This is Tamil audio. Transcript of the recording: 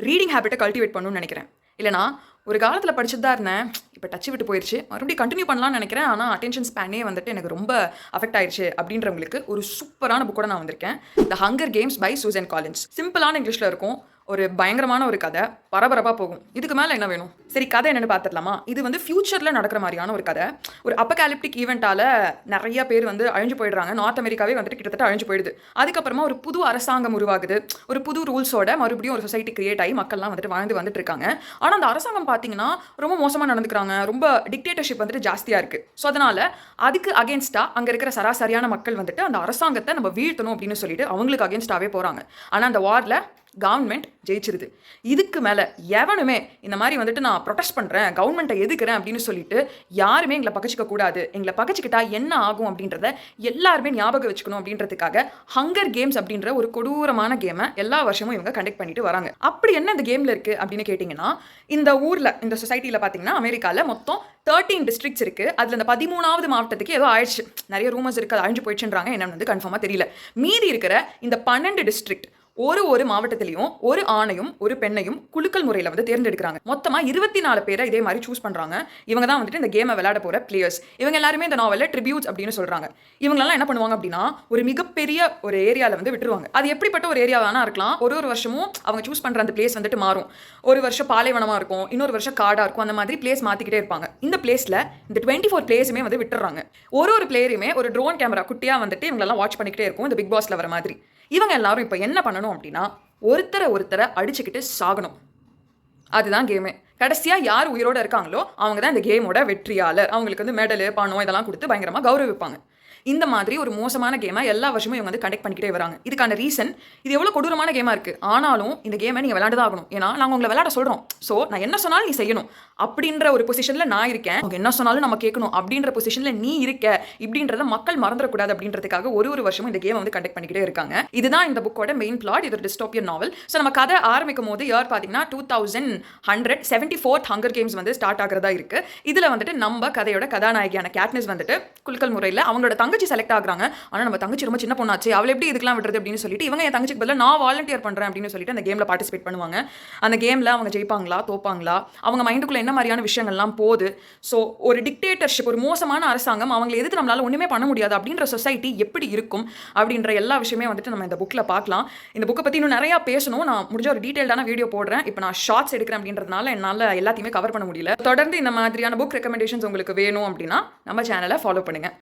ரீடிங் ஹேபிட்டை கல்டிவேட் பண்ணணும்னு நினைக்கிறேன். இல்லைனா ஒரு காலத்தில் படிச்சுட்டு தான் இருந்தேன், இப்போ டச் விட்டு போயிடுச்சு, மறுபடியும் கண்டினியூ பண்ணலாம்னு நினைக்கிறேன். ஆனால் அட்டென்ஷன் ஸ்பேனே வந்துட்டு எனக்கு ரொம்ப அஃபெக்ட் ஆயிடுச்சு அப்படின்றவங்களுக்கு ஒரு சூப்பரான புக்கோட நான் வந்திருக்கேன். The Hunger Games by Suzanne Collins. சிம்பிளான இங்கிலீஷில் இருக்கும், ஒரு பயங்கரமான ஒரு கதை, பரபரப்பாக போகும். இதுக்கு மேலே என்ன வேணும்? சரி, கதை என்னென்னு பார்த்துடலாமா? இது வந்து ஃபியூச்சரில் நடக்கிற மாதிரியான ஒரு கதை. ஒரு அப்பகாலிப்டிக் ஈவெண்ட்டால் நிறைய பேர் வந்து அழிஞ்சு போயிடுறாங்க. நார்த் அமெரிக்காவே வந்துட்டு கிட்டத்தட்ட அழிஞ்சு போயிடுது. அதுக்கப்புறமா ஒரு புது அரசாங்கம் உருவாகுது. ஒரு புது ரூல்ஸோட மறுபடியும் ஒரு சொசைட்டி கிரியேட் ஆகி மக்கள்லாம் வந்துட்டு வந்துட்டு இருக்காங்க. ஆனால் அந்த அரசாங்கம் பார்த்தீங்கன்னா ரொம்ப மோசமாக நடந்துக்கிறாங்க. ரொம்ப டிக்டேட்டர்ஷிப் வந்துட்டு ஜாஸ்தியாக இருக்குது. ஸோ அதனால் அதுக்கு அகேன்ஸ்டாக அங்கே இருக்கிற சராசரியான மக்கள் வந்துட்டு அந்த அரசாங்கத்தை நம்ம வீழ்த்தணும் அப்படின்னு சொல்லிட்டு அவங்களுக்கு அகேன்ஸ்டாகவே போகிறாங்க. ஆனால் அந்த வாரில் கவர்மெண்ட் ஜெயிச்சிருது. இதுக்கு மேலே எவனுமே இந்த மாதிரி வந்துட்டு நான் ப்ரொடெஸ்ட் பண்ணுறேன், கவர்மெண்ட்டை எதுக்குறேன் அப்படின்னு சொல்லிட்டு யாருமே எங்களை பகச்சிக்க கூடாது. எங்களை பகச்சிக்கிட்டா என்ன ஆகும் அப்படின்றத எல்லாருமே ஞாபகம் வச்சுக்கணும் அப்படின்றதுக்காக ஹங்கர் கேம்ஸ் அப்படின்ற ஒரு கொடூரமான கேமை எல்லா வருஷமும் இவங்க கண்டக்ட் பண்ணிட்டு வராங்க. அப்படி என்ன இந்த கேமில் இருக்குது அப்படின்னு கேட்டிங்கன்னா, இந்த ஊரில் இந்த சொசைட்டியில் பார்த்தீங்கன்னா அமெரிக்காவில் மொத்தம் 13 டிஸ்ட்ரிக்ட்ஸ் இருக்குது. அதில் இந்த 13வது மாவட்டத்துக்கு ஏதோ ஆயிடுச்சு. நிறைய ரூமர்ஸ் இருக்குது, அது அழிஞ்சு போயிடுச்சுன்றாங்க. என்னன்னு வந்து கன்ஃபார்மாக தெரியல. மீதி இருக்கிற இந்த 12 டிஸ்ட்ரிக்ட் ஒரு மாவட்டத்திலையும் ஒரு ஆணையும் ஒரு பெண்ணையும் குலுக்கல் முறையில் வந்து தேர்ந்தெடுக்கிறாங்க. மொத்தமாக 24 பேரை இதே மாதிரி சூஸ் பண்ணுறாங்க. இவங்க தான் வந்துட்டு இந்த கேமை விளையாட போகிற பிளேயர்ஸ். இவங்க எல்லாருமே இந்த நாவலில் ட்ரிபியூட்ஸ் அப்படின்னு சொல்கிறாங்க. இவங்களெல்லாம் என்ன பண்ணுவாங்க அப்படின்னா, ஒரு மிகப்பெரிய ஒரு ஏரியாவில் வந்து விட்டுருவாங்க. அது எப்படிப்பட்ட ஒரு ஏரியா வேணா இருக்கலாம். ஒரு வருஷமும் அவங்க சூஸ் பண்ணுற அந்த பிளேஸ் வந்துட்டு மாறும். ஒரு வருஷம் பாலைவனமாக இருக்கும், இன்னொரு வருஷம் காடாக இருக்கும். அந்த மாதிரி பிளேஸ் மாற்றிக்கிட்டே இருப்பாங்க. இந்த பிளேஸில் இந்த 24 பிளேஸுமே வந்து விட்டுறாங்க. ஒரு பிளேயருமே ஒரு ட்ரோன் கேமரா குட்டியாக வந்துட்டு இவங்களெல்லாம் வாட்ச் பண்ணிக்கிட்டே இருக்கும், இந்த பிக் பாஸ்ல வர மாதிரி. இவங்க எல்லாரும் இப்போ என்ன பண்ணணும் அப்படின்னா, ஒருத்தரை அடிச்சுக்கிட்டு சாகணும். அதுதான் கேமு. கடைசியாக யார் உயிரோடு இருக்காங்களோ அவங்க தான் இந்த கேமோட வெற்றியாளர். அவங்களுக்கு வந்து மெடலு, பணம் இதெல்லாம் கொடுத்து பயங்கரமாக கௌரவிப்பாங்க. இந்த மாதிரி ஒரு மோசமான கேமை எல்லா வருஷமும் இவங்க வந்து கண்டக்ட் பண்ணிக்கிட்டே வராங்க. இதுக்கான ரீசன், இது எவ்வளோ கொடூரமான கேமாக இருக்குது. ஆனாலும் இந்த கேமை நீங்கள் விளையாண்டு தான் ஆகணும். ஏன்னா நாங்கள் உங்களை விளையாட சொல்கிறோம். ஸோ நான் என்ன சொன்னாலும் நீ செய்யணும் அப்படின்ற ஒரு பொசிஷனில் நான் இருக்கேன். அவங்க என்ன சொன்னாலும் நம்ம கேட்கணும் அப்படின்ற பொசிஷனில் நீ இருக்க. இப்படின்றத மக்கள் மறந்துடக்கூடாது அப்படின்றதுக்காக ஒரு வருஷமும் இந்த கேமை வந்து கண்டக்ட் பண்ணிக்கிட்டே இருக்காங்க. இதுதான் இந்த புக்கோட மெயின் பிளாட். இது ஒரு டிஸ்டோபியன் நாவல். ஸோ நம்ம கதை ஆரம்பிக்கும் போது இயர் பார்த்தீங்கன்னா 2174 ஹங்கர் கேம்ஸ் வந்து ஸ்டார்ட் ஆகிறதா இருக்குது. இதில் வந்துட்டு நம்ம கதையோட கதாநாயகியான கேட்னிஸ் வந்துட்டு குலுக்கல் முறையில் அவங்களோட தங்கச்சி செலக்ட் ஆகுறாங்க. ஆனால் நம்ம தங்கச்சி ரொம்ப சின்ன பொண்ணாச்சு, அவளை எப்படி இதுக்கெல்லாம் விடுறது அப்படின்னு சொல்லிட்டு இவங்க என் தங்கச்சிக்கு பதிலாக நான் வாலண்டியர் பண்ணுறேன் அப்படின்னு சொல்லிட்டு அந்த கேமில் பார்ட்டிசிபேட் பண்ணுவாங்க. அந்த கேமில் அவங்க ஜெயிப்பாங்களா தோப்பாங்களா, அவங்க மைண்டுக்குள்ளே என்ன மாதிரியான விஷயங்கள்லாம் போகுது, ஸோ ஒரு டிக்டேட்டர்ஷிப், ஒரு மோசமான அரசாங்கம், அவங்களை எதிர்த்து நம்மளால் ஒன்றுமே பண்ண முடியாது அப்படின்ற சொசைட்டி எப்படி இருக்கும் அப்படின்ற எல்லா விஷயமே வந்துட்டு நம்ம இந்த புக்கில் பார்க்கலாம். இந்த புக்கை பற்றி இன்னும் நிறையா பேசணும். நான் முடிஞ்ச ஒரு டீட்டெயில்டான வீடியோ போடுறேன். இப்போ நான் ஷார்ட்ஸ் எடுக்கிறேன் அப்படின்றதுனால என்னால் எல்லாத்தையுமே கவர் பண்ண முடியல. தொடர்ந்து இந்த மாதிரியான புக் ரெக்கமெண்டேஷன்ஸ் உங்களுக்கு வேணும் அப்படின்னா நம்ம சேனலை ஃபாலோ பண்ணுங்கள்.